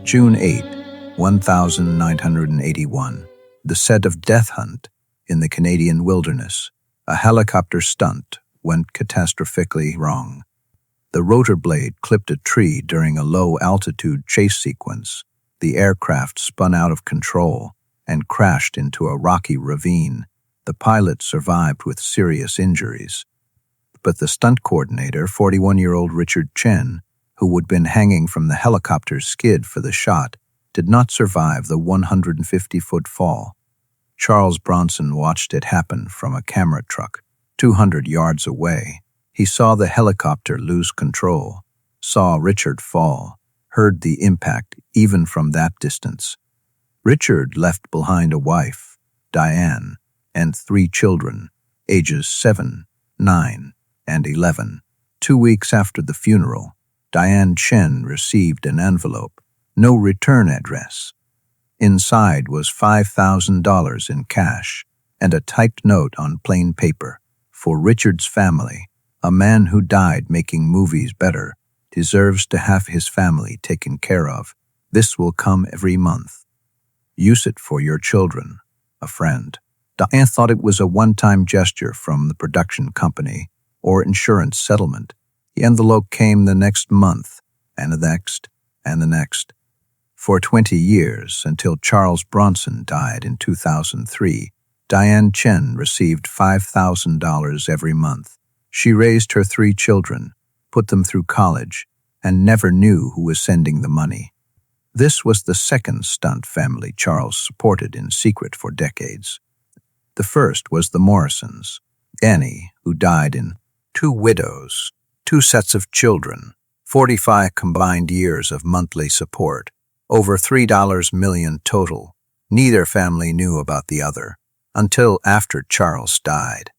June 8, 1981. The set of Death Hunt in the Canadian wilderness. A helicopter stunt went catastrophically wrong. The rotor blade clipped a tree during a low-altitude chase sequence. The aircraft spun out of control and crashed into a rocky ravine. The pilot survived with serious injuries. But the stunt coordinator, 41-year-old Richard Chen, who had been hanging from the helicopter's skid for the shot, did not survive the 150-foot fall. Charles Bronson watched it happen from a camera truck, 200 yards away. He saw the helicopter lose control, saw Richard fall, heard the impact even from that distance. Richard left behind a wife, Diane, and 3 children, ages 7, 9, and 11. 2 weeks after the funeral, Diane Chen received an envelope, no return address. Inside was $5,000 in cash and a typed note on plain paper. For Richard's family, a man who died making movies better deserves to have his family taken care of. This will come every month. Use it for your children, a friend. Diane thought it was a one-time gesture from the production company or insurance settlement. The envelope came the next month, and the next, and the next. For 20 years, until Charles Bronson died in 2003, Diane Chen received $5,000 every month. She raised her 3 children, put them through college, and never knew who was sending the money. This was the second stunt family Charles supported in secret for decades. The first was the Morrisons, Annie, who died in 2 widows, 2 sets of children, 45 combined years of monthly support, over $3 million total. Neither family knew about the other until after Charles died.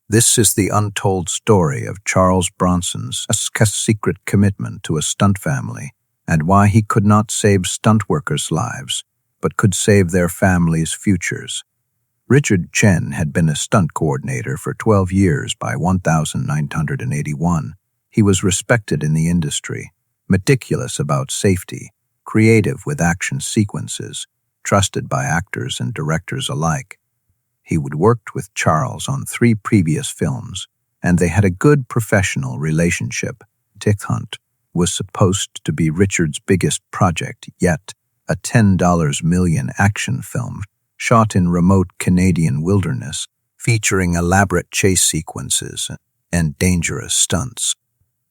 This is the untold story of Charles Bronson's secret commitment to a stunt family and why he could not save stunt workers' lives, but could save their families' futures. Richard Chen had been a stunt coordinator for 12 years by 1981. He was respected in the industry, meticulous about safety, creative with action sequences, trusted by actors and directors alike. He had worked with Charles on 3 previous films, and they had a good professional relationship. Death Hunt was supposed to be Richard's biggest project yet, a $10 million action film shot in remote Canadian wilderness, featuring elaborate chase sequences and dangerous stunts.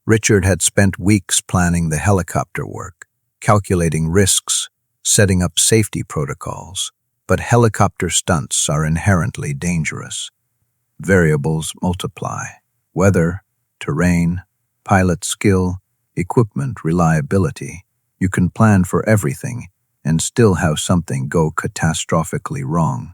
Richard had spent weeks planning the helicopter work, calculating risks, setting up safety protocols, but helicopter stunts are inherently dangerous. Variables multiply: weather, terrain, pilot skill, equipment reliability. You can plan for everything and still have something go catastrophically wrong.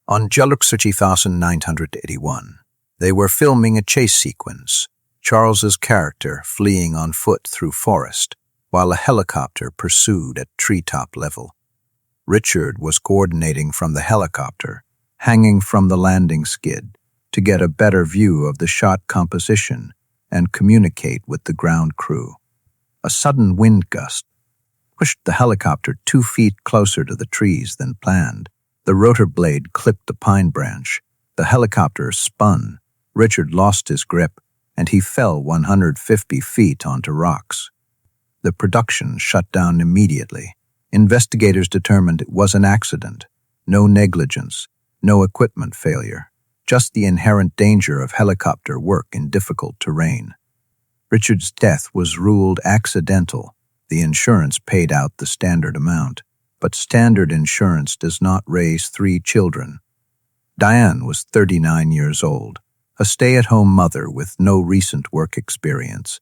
On July 1981, they were filming a chase sequence, Charles's character fleeing on foot through forest, while a helicopter pursued at treetop level. Richard was coordinating from the helicopter, hanging from the landing skid, to get a better view of the shot composition and communicate with the ground crew. A sudden wind gust pushed the helicopter 2 feet closer to the trees than planned. The rotor blade clipped the pine branch. The helicopter spun. Richard lost his grip, and he fell 150 feet onto rocks. The production shut down immediately. Investigators determined it was an accident. No negligence, no equipment failure, just the inherent danger of helicopter work in difficult terrain. Richard's death was ruled accidental. The insurance paid out the standard amount, but standard insurance does not raise 3 children. Diane was 39 years old, a stay-at-home mother with no recent work experience.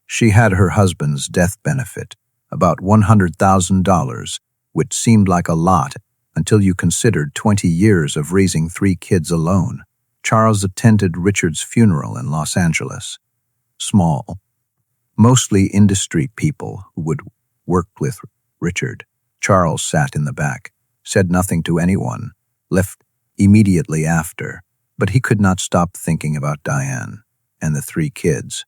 She had her husband's death benefit, about $100,000, which seemed like a lot until you considered 20 years of raising 3 kids alone. Charles attended Richard's funeral in Los Angeles. Small, mostly industry people who would work with Richard. Charles sat in the back, said nothing to anyone, left immediately after, but he could not stop thinking about Diane and the 3 kids.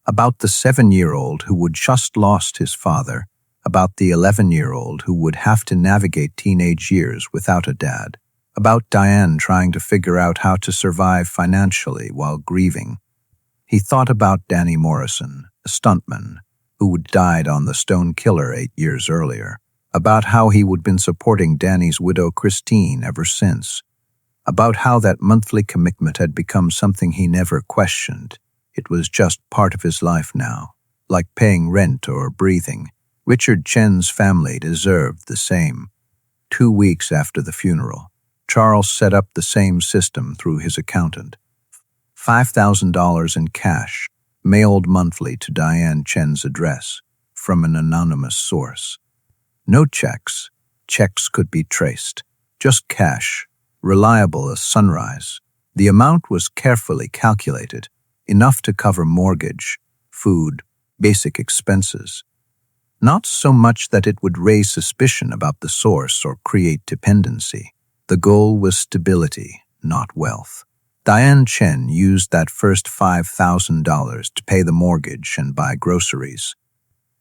About the 7-year-old who had just lost his father, about the 11-year-old who would have to navigate teenage years without a dad, about Diane trying to figure out how to survive financially while grieving. He thought about Danny Morrison, a stuntman, who had died on the Stone Killer 8 years earlier, about how he would been supporting Danny's widow Christine ever since, about how that monthly commitment had become something he never questioned. It was just part of his life now, like paying rent or breathing. Richard Chen's family deserved the same. 2 weeks after the funeral, Charles set up the same system through his accountant. $5,000 in cash, mailed monthly to Diane Chen's address, from an anonymous source. No checks. Checks could be traced. Just cash, reliable as sunrise. The amount was carefully calculated, enough to cover mortgage, food, basic expenses. Not so much that it would raise suspicion about the source or create dependency. The goal was stability, not wealth. Diane Chen used that first $5,000 to pay the mortgage and buy groceries.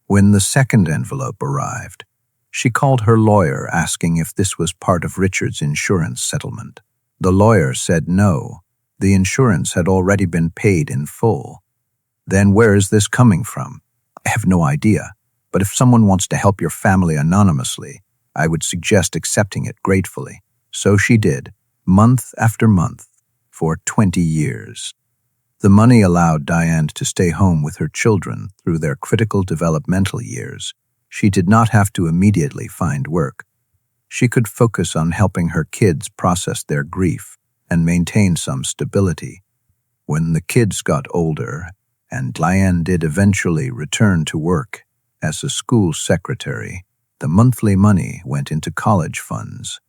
When the second envelope arrived, she called her lawyer asking if this was part of Richard's insurance settlement. The lawyer said no, the insurance had already been paid in full. Then where is this coming from? I have no idea, but if someone wants to help your family anonymously, I would suggest accepting it gratefully. So she did, month after month, for 20 years. The money allowed Diane to stay home with her children through their critical developmental years. She did not have to immediately find work. She could focus on helping her kids process their grief and maintain some stability. When the kids got older, and Diane did eventually return to work as a school secretary, the monthly money went into college funds.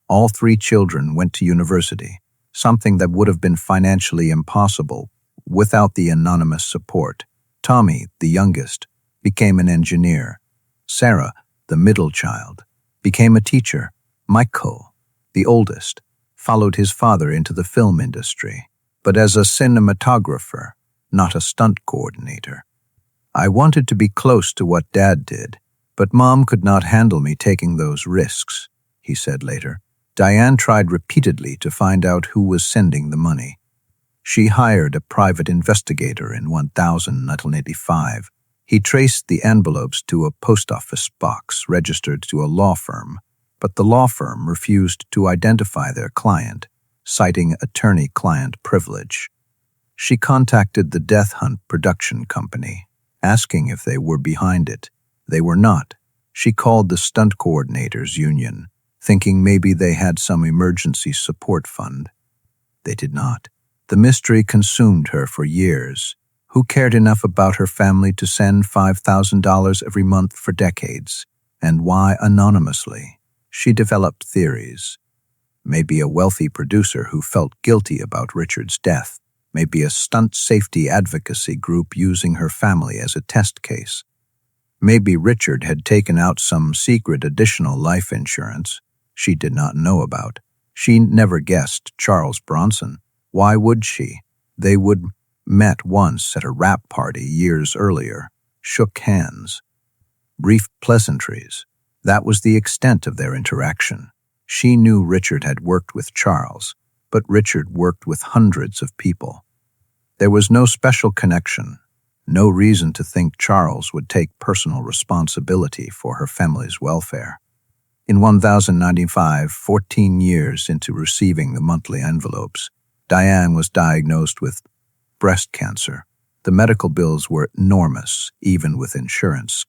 All 3 children went to university, something that would have been financially impossible without the anonymous support. Tommy, the youngest, became an engineer. Sarah, the middle child, became a teacher. Michael, the oldest, followed his father into the film industry, but as a cinematographer, not a stunt coordinator. I wanted to be close to what Dad did, but Mom could not handle me taking those risks, he said later. Diane tried repeatedly to find out who was sending the money. She hired a private investigator in 1985. He traced the envelopes to a post office box registered to a law firm, but the law firm refused to identify their client, citing attorney-client privilege. She contacted the Death Hunt production company, asking if they were behind it. They were not. She called the stunt coordinators union, thinking maybe they had some emergency support fund. They did not. The mystery consumed her for years. Who cared enough about her family to send $5,000 every month for decades? And why anonymously? She developed theories. Maybe a wealthy producer who felt guilty about Richard's death. Maybe a stunt safety advocacy group using her family as a test case. Maybe Richard had taken out some secret additional life insurance she did not know about. She never guessed Charles Bronson. Why would she? They would met once at a rap party years earlier, shook hands. Brief pleasantries. That was the extent of their interaction. She knew Richard had worked with Charles, but Richard worked with hundreds of people. There was no special connection, no reason to think Charles would take personal responsibility for her family's welfare. In 1095, 14 years into receiving the monthly envelopes, Diane was diagnosed with breast cancer. The medical bills were enormous, even with insurance.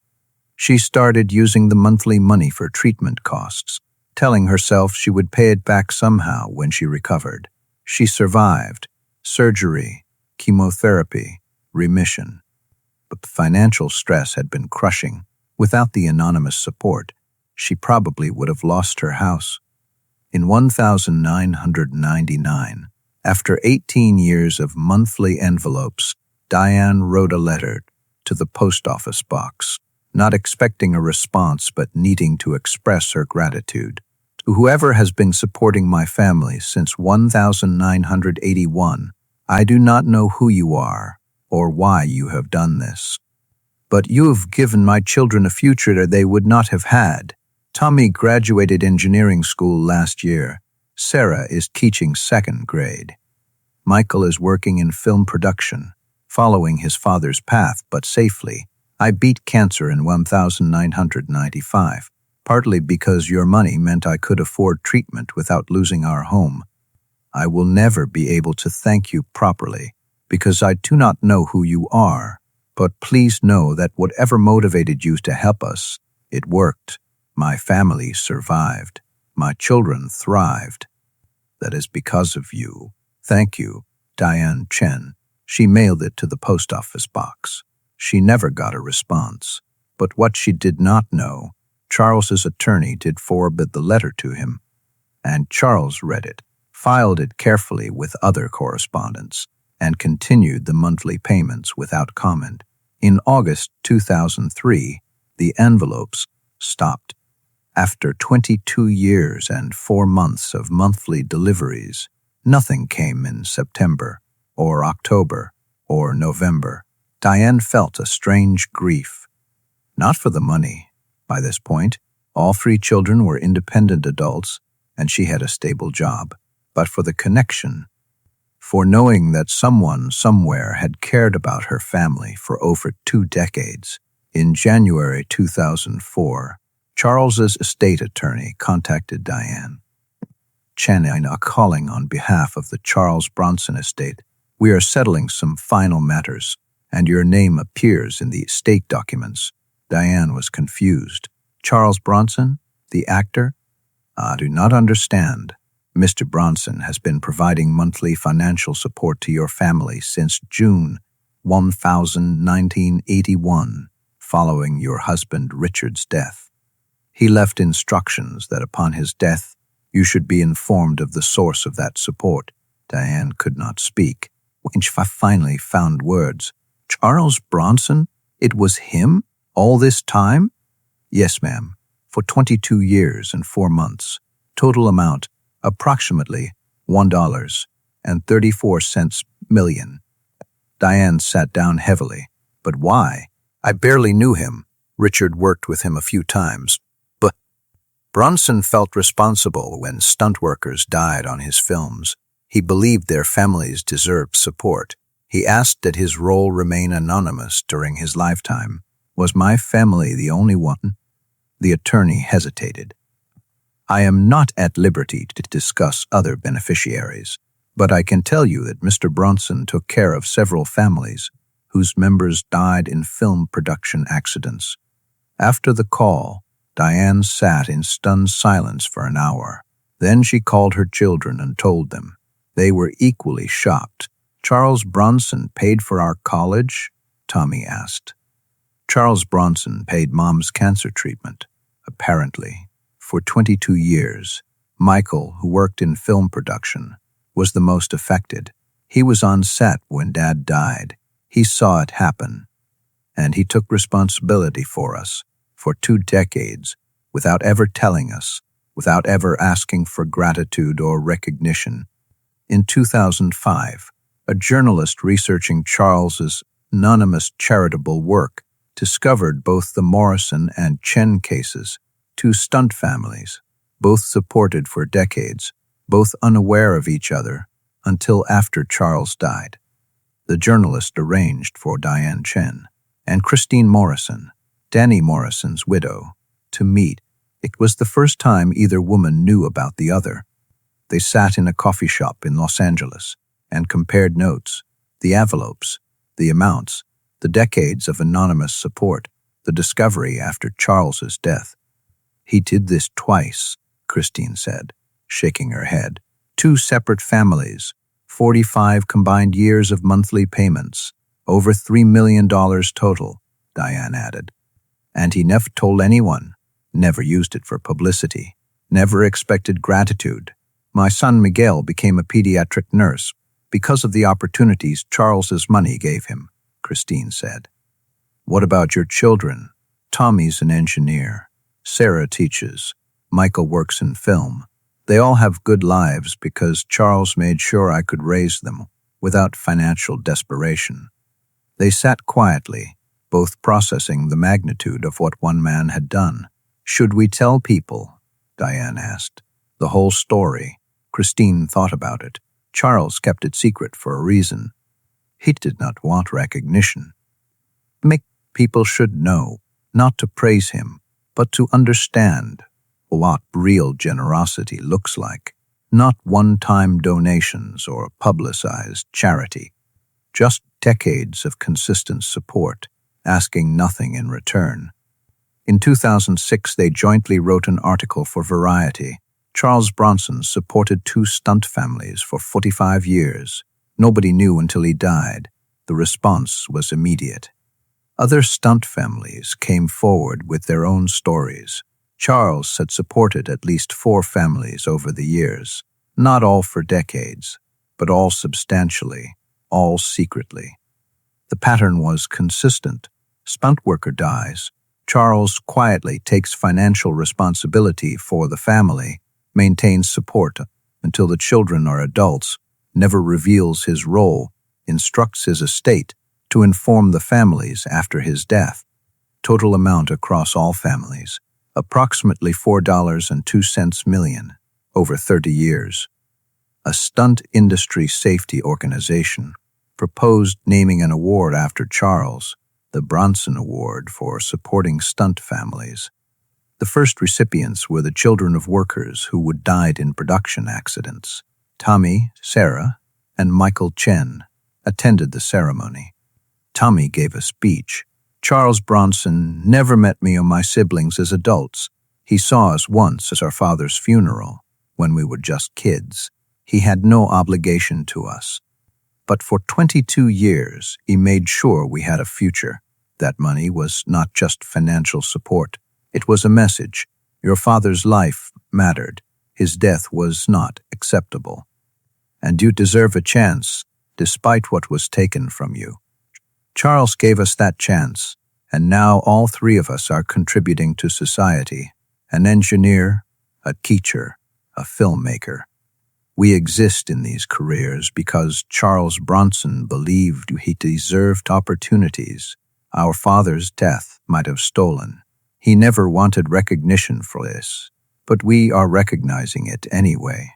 She started using the monthly money for treatment costs, telling herself she would pay it back somehow when she recovered. She survived. Surgery, chemotherapy, remission. But the financial stress had been crushing. Without the anonymous support, she probably would have lost her house. In 1999, after 18 years of monthly envelopes, Diane wrote a letter to the post office box, not expecting a response but needing to express her gratitude. To whoever has been supporting my family since 1981, I do not know who you are or why you have done this. But you have given my children a future they would not have had. Tommy graduated engineering school last year. Sarah is teaching second grade. Michael is working in film production, following his father's path, but safely. I beat cancer in 1995, partly because your money meant I could afford treatment without losing our home. I will never be able to thank you properly, because I do not know who you are, but please know that whatever motivated you to help us, it worked. My family survived. My children thrived. That is because of you. Thank you, Diane Chen. She mailed it to the post office box. She never got a response. But what she did not know, Charles's attorney did forward the letter to him. And Charles read it, filed it carefully with other correspondence, and continued the monthly payments without comment. In August 2003, the envelopes stopped. After 22 years and 4 months of monthly deliveries, nothing came in September, or October, or November. Diane felt a strange grief. Not for the money. By this point, all 3 children were independent adults, and she had a stable job, but for the connection, for knowing that someone somewhere had cared about her family for over 2 decades. In January 2004, Charles's estate attorney contacted Diane Chen, calling on behalf of the Charles Bronson estate. We are settling some final matters, and your name appears in the estate documents. Diane was confused. Charles Bronson, the actor? I do not understand. Mr. Bronson has been providing monthly financial support to your family since June 1981, following your husband Richard's death. He left instructions that upon his death, you should be informed of the source of that support. Diane could not speak. When she finally found words, Charles Bronson? It was him? All this time? Yes, ma'am. For 22 years and 4 months. Total amount, approximately $1.34 million. Diane sat down heavily. But why? I barely knew him. Richard worked with him a few times. But Bronson felt responsible when stunt workers died on his films. He believed their families deserved support. He asked that his role remain anonymous during his lifetime. Was my family the only one? The attorney hesitated. I am not at liberty to discuss other beneficiaries, but I can tell you that Mr. Bronson took care of several families whose members died in film production accidents. After the call, Diane sat in stunned silence for an hour. Then she called her children and told them. They were equally shocked. Charles Bronson paid for our college? Tommy asked. Charles Bronson paid Mom's cancer treatment, apparently. For 22 years, Michael, who worked in film production, was the most affected. He was on set when Dad died. He saw it happen, and he took responsibility for us for 2 decades without ever telling us, without ever asking for gratitude or recognition. In 2005, a journalist researching Charles's anonymous charitable work discovered both the Morrison and Chen cases, 2 stunt families, both supported for decades, both unaware of each other until after Charles died. The journalist arranged for Diane Chen and Christine Morrison, Danny Morrison's widow, to meet. It was the first time either woman knew about the other. They sat in a coffee shop in Los Angeles and compared notes, the envelopes, the amounts, the decades of anonymous support, the discovery after Charles's death. He did this twice, Christine said, shaking her head. 2 separate families, 45 combined years of monthly payments, over $3 million total, Diane added. And he never told anyone, never used it for publicity, never expected gratitude. My son Miguel became a pediatric nurse because of the opportunities Charles's money gave him, Christine said. What about your children? Tommy's an engineer. Sarah teaches. Michael works in film. They all have good lives because Charles made sure I could raise them without financial desperation. They sat quietly, both processing the magnitude of what one man had done. "Should we tell people?" Diane asked. "The whole story." Christine thought about it. Charles kept it secret for a reason. He did not want recognition. Make people should know, not to praise him, but to understand what real generosity looks like. Not one-time donations or publicized charity. Just decades of consistent support, asking nothing in return. In 2006, they jointly wrote an article for Variety. Charles Bronson supported 2 stunt families for 45 years. Nobody knew until he died. The response was immediate. Other stunt families came forward with their own stories. Charles had supported at least 4 families over the years, not all for decades, but all substantially, all secretly. The pattern was consistent. Stunt worker dies. Charles quietly takes financial responsibility for the family, maintains support until the children are adults, never reveals his role, instructs his estate to inform the families after his death. Total amount across all families, approximately $4.02 million, over 30 years. A stunt industry safety organization proposed naming an award after Charles, the Bronson Award for supporting stunt families. The first recipients were the children of workers who would died in production accidents. Tommy, Sarah, and Michael Chen attended the ceremony. Tommy gave a speech. "Charles Bronson never met me or my siblings as adults. He saw us once at our father's funeral, when we were just kids. He had no obligation to us. But for 22 years, he made sure we had a future. That money was not just financial support. It was a message. Your father's life mattered. His death was not acceptable. And you deserve a chance, despite what was taken from you." Charles gave us that chance, and now all 3 of us are contributing to society. An engineer, a teacher, a filmmaker. We exist in these careers because Charles Bronson believed he deserved opportunities our father's death might have stolen. He never wanted recognition for this, but we are recognizing it anyway.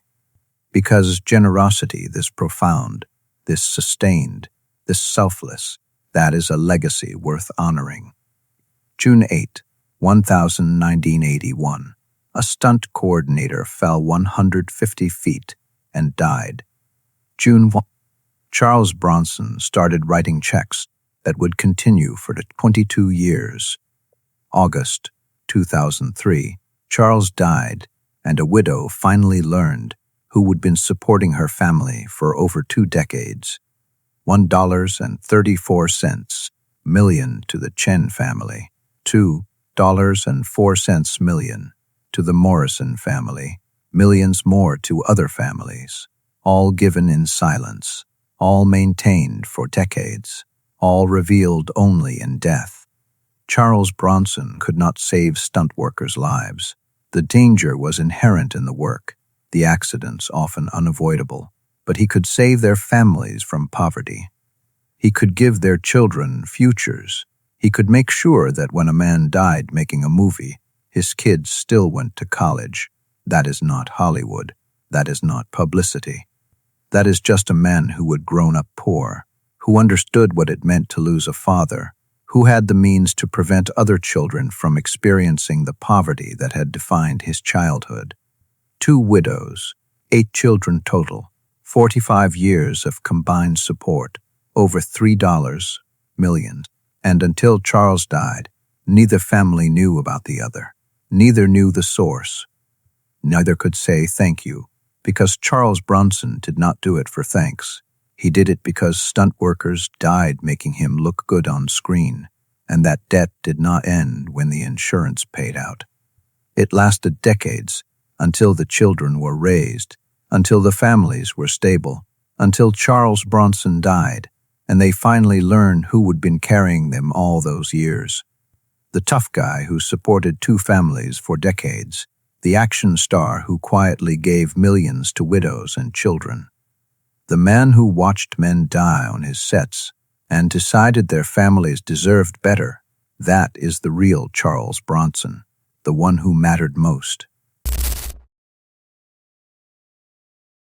Because generosity this profound, this sustained, this selfless, that is a legacy worth honoring. June 8, 1981. A stunt coordinator fell 150 feet and died. June 1. Charles Bronson started writing checks that would continue for 22 years. August 2003. Charles died, and a widow finally learned who had been supporting her family for over 2 decades. $1.34 million to the Chen family, $2.04 million to the Morrison family, millions more to other families, all given in silence, all maintained for decades, all revealed only in death. Charles Bronson could not save stunt workers' lives. The danger was inherent in the work, the accidents often unavoidable, but he could save their families from poverty. He could give their children futures. He could make sure that when a man died making a movie, his kids still went to college. That is not Hollywood. That is not publicity. That is just a man who had grown up poor, who understood what it meant to lose a father, who had the means to prevent other children from experiencing the poverty that had defined his childhood. 2 widows, 8 children total, 45 years of combined support, over $3 million. And until Charles died, neither family knew about the other. Neither knew the source. Neither could say thank you, because Charles Bronson did not do it for thanks. He did it because stunt workers died making him look good on screen, and that debt did not end when the insurance paid out. It lasted decades, until the children were raised, until the families were stable, until Charles Bronson died, and they finally learned who had been carrying them all those years. The tough guy who supported 2 families for decades, the action star who quietly gave millions to widows and children. The man who watched men die on his sets and decided their families deserved better. That is the real Charles Bronson, the one who mattered most.